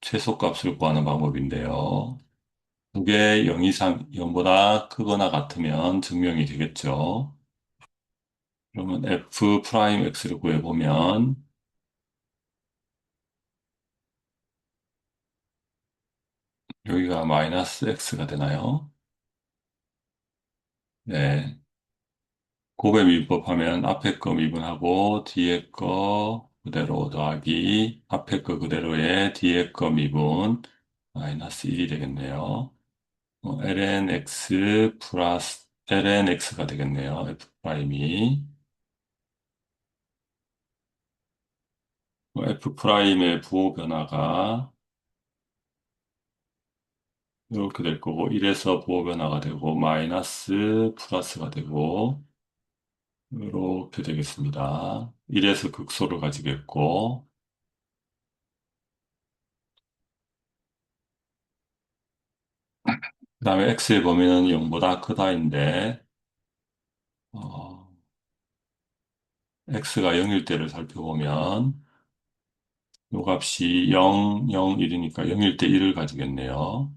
최소값을 구하는 방법인데요. 그게 0 이상, 0보다 크거나 같으면 증명이 되겠죠. 그러면 f 프라임 x를 구해보면 여기가 마이너스 x가 되나요? 네. 곱의 미분법하면 앞에 거 미분하고 뒤에 거 그대로 더하기 앞에 거 그대로에 뒤에 거 미분 마이너스 1이 되겠네요. lnx 플러스 lnx가 되겠네요. f 프라임이 f 프라임의 부호 변화가 이렇게 될 거고 1에서 부호 변화가 되고 마이너스 플러스가 되고 이렇게 되겠습니다. 1에서 극소를 가지겠고 그 다음에 x의 범위는 0보다 크다인데 어, x가 0일 때를 살펴보면 요 값이 0, 0, 1이니까 0일 때 1을 가지겠네요.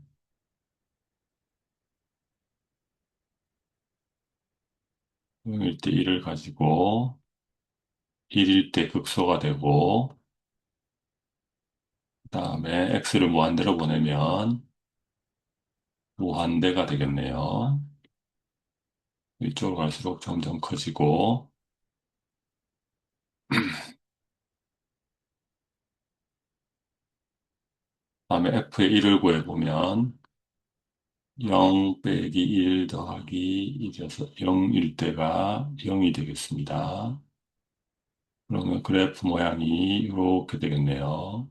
0일 때 1을 가지고 1일 때 극소가 되고 그 다음에 x를 무한대로 보내면 무한대가 되겠네요. 이쪽으로 갈수록 점점 커지고 그다음에 f의 1을 구해보면 0 빼기 1 더하기 1이어서 0일 때가 0이 되겠습니다. 그러면 그래프 모양이 이렇게 되겠네요.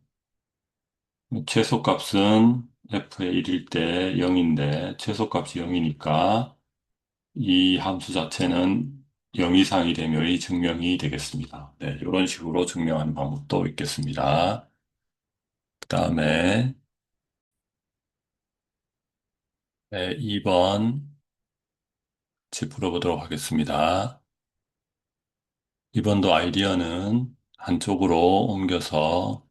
최소값은 f의 1일 때 0인데 최소값이 0이니까 이 함수 자체는 0 이상이 되면의 증명이 되겠습니다. 네, 이런 식으로 증명하는 방법도 있겠습니다. 그 다음에 네, 2번 집 풀어보도록 하겠습니다. 이번도 아이디어는 한쪽으로 옮겨서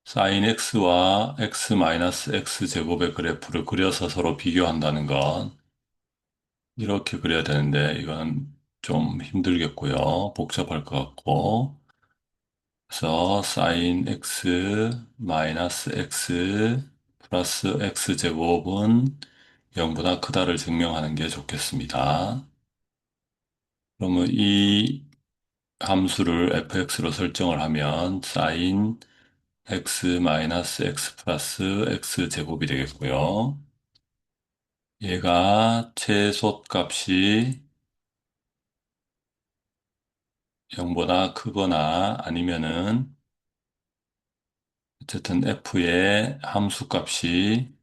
sin x와 x 제곱의 그래프를 그려서 서로 비교한다는 건 이렇게 그려야 되는데 이건 좀 힘들겠고요. 복잡할 것 같고 그래서 sin x 플러스 x 제곱은 0보다 크다를 증명하는 게 좋겠습니다. 그러면 이 함수를 fx로 설정을 하면 sin x 플러스 x 제곱이 되겠고요. 얘가 최소값이 0보다 크거나 아니면은 어쨌든 f의 함수값이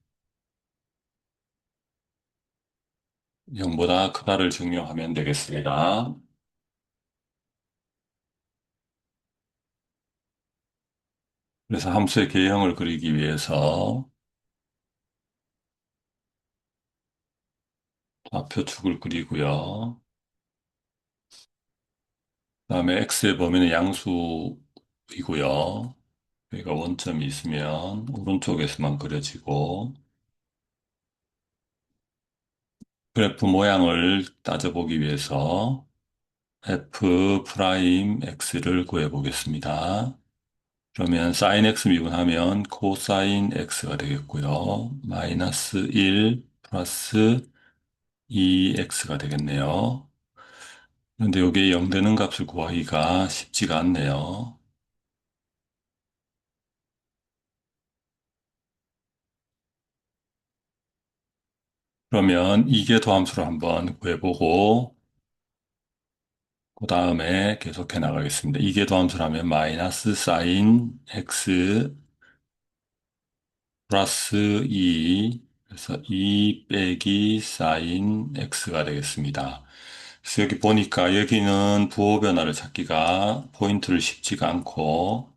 0보다 크다를 증명하면 되겠습니다. 그래서 함수의 개형을 그리기 위해서 좌표축을 그리고요. 그다음에 x의 범위는 양수이고요. 여기가 원점이 있으면 오른쪽에서만 그려지고 그래프 모양을 따져보기 위해서 f 프라임 x를 구해보겠습니다. 그러면 sin x 미분하면 코사인 x가 되겠고요. 마이너스 1 플러스 2x가 되겠네요. 그런데 여기에 0 되는 값을 구하기가 쉽지가 않네요. 그러면 이계도 함수를 한번 구해보고 그 다음에 계속해 나가겠습니다. 이계도 함수라면 마이너스 sin x 플러스 2 그래서 2 빼기 sin x가 되겠습니다. 그래서 여기 보니까 여기는 부호 변화를 찾기가 포인트를 쉽지가 않고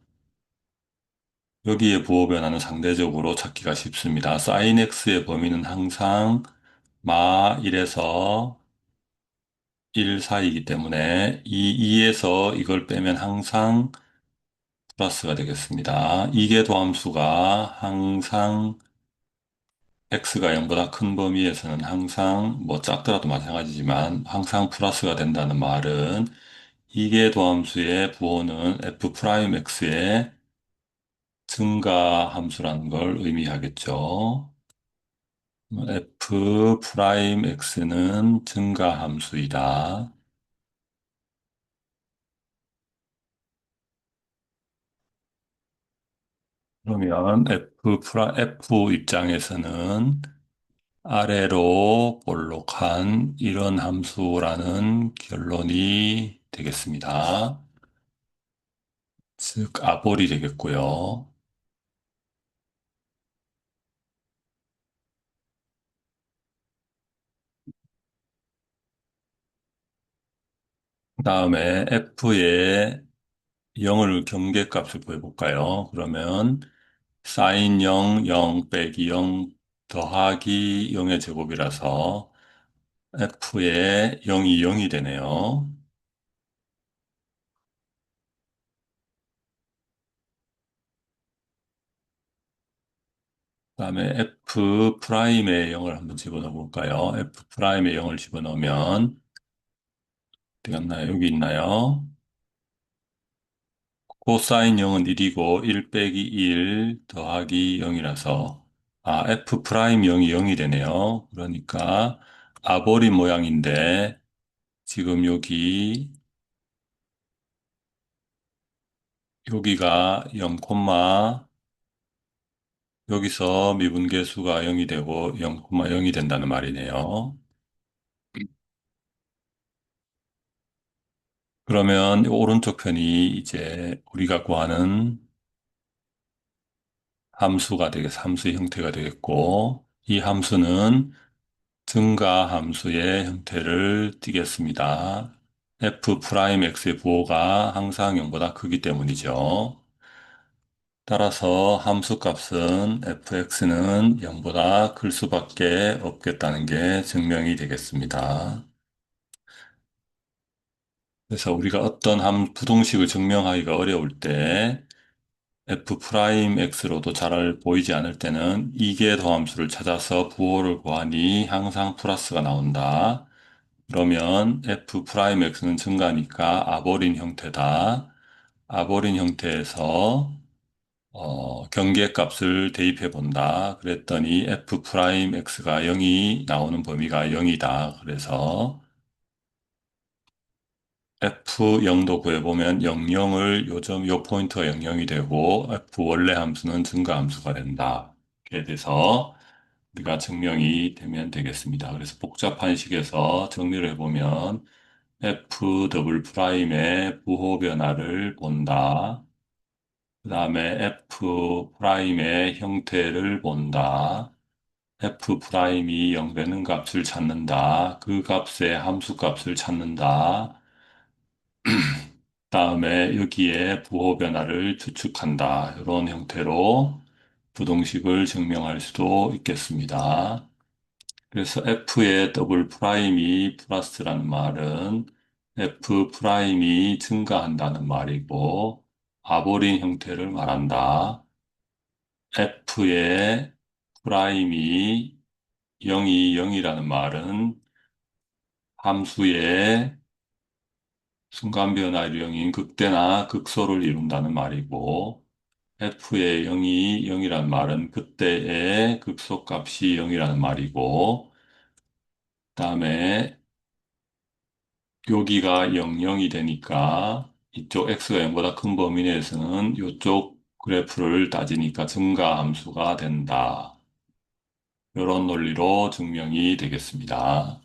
여기에 부호 변화는 상대적으로 찾기가 쉽습니다. sin x의 범위는 항상 마 1에서 1 사이이기 때문에 이 2에서 이걸 빼면 항상 플러스가 되겠습니다. 이계도함수가 항상 x가 0보다 큰 범위에서는 항상 뭐 작더라도 마찬가지지만 항상 플러스가 된다는 말은 이계도함수의 부호는 f'x의 증가함수라는 걸 의미하겠죠. f'x는 증가함수이다. 그러면 F 입장에서는 아래로 볼록한 이런 함수라는 결론이 되겠습니다. 즉, 아볼이 되겠고요. 그 다음에 F의 0을 경계값을 구해볼까요? 그러면 sin 0, 0 빼기 0 더하기 0의 제곱이라서 F의 0이 0이 되네요. 그다음에 F 프라임의 0을 한번 집어넣어 볼까요? F 프라임의 0을 집어넣으면 어디 갔나요? 여기 있나요? 코사인 0은 1이고 1 빼기 1 더하기 0이라서 F 프라임 0이 0이 되네요. 그러니까 아버린 모양인데 지금 여기가 0, 여기서 미분계수가 0이 되고 0, 0이 된다는 말이네요. 그러면 오른쪽 편이 이제 우리가 구하는 함수의 형태가 되겠고, 이 함수는 증가 함수의 형태를 띠겠습니다. f'x의 부호가 항상 0보다 크기 때문이죠. 따라서 함수 값은 fx는 0보다 클 수밖에 없겠다는 게 증명이 되겠습니다. 그래서 우리가 어떤 부동식을 증명하기가 어려울 때 f'x로도 잘 보이지 않을 때는 이계 더함수를 찾아서 부호를 구하니 항상 플러스가 나온다. 그러면 f'x는 증가니까 아버린 형태다. 아버린 형태에서 경계값을 대입해 본다. 그랬더니 f'x가 0이 나오는 범위가 0이다. 그래서 F0도 구해보면 00을 요즘 요 포인트가 00이 되고 F 원래 함수는 증가 함수가 된다. 이렇게 돼서 우리가 증명이 되면 되겠습니다. 그래서 복잡한 식에서 정리를 해보면 F 더블 프라임의 부호 변화를 본다. 그 다음에 F 프라임의 형태를 본다. F 프라임이 0 되는 값을 찾는다. 그 값의 함수 값을 찾는다. 다음에 여기에 부호 변화를 추측한다. 이런 형태로 부동식을 증명할 수도 있겠습니다. 그래서 F의 더블 프라임이 플러스라는 말은 F 프라임이 증가한다는 말이고, 아버린 형태를 말한다. F의 프라임이 0이 0이라는 말은 함수의 순간 변화 유형인 극대나 극소를 이룬다는 말이고, f의 0이 0이라는 말은 그때의 극소값이 0이라는 말이고, 그다음에 여기가 0, 0이 되니까 이쪽 x가 0보다 큰 범위 내에서는 이쪽 그래프를 따지니까 증가 함수가 된다. 이런 논리로 증명이 되겠습니다.